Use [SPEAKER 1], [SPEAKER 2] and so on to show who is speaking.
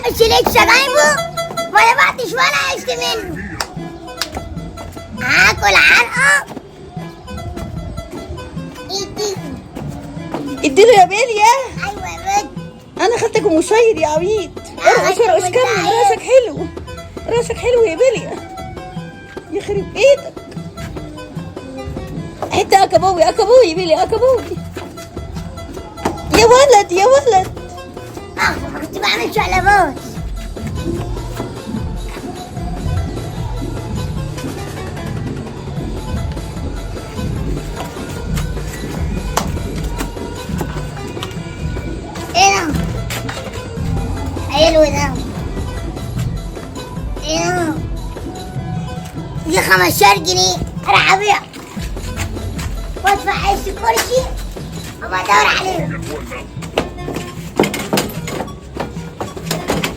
[SPEAKER 1] مش لسه جايبه ما نبعتش ولا عشت منه. هاكل علقه.
[SPEAKER 2] اديله يا بيليا.
[SPEAKER 1] ايوه يا بنت.
[SPEAKER 2] انا خدتك مشير يا عبيد. ارقص ارقص كمل. راسك حلو. راسك حلو يا بيليا. يخرب بيتك. حتى اكبوي اكبوي يا بيليا اكبوي. يا ولد يا ولد.
[SPEAKER 1] ما كنت بعمل شقلبات. ايه ده؟ حلو ده. ايه ده؟ دي 15 جنيه اروح ابيع وادفع عيش الكرسي وبدور عليه.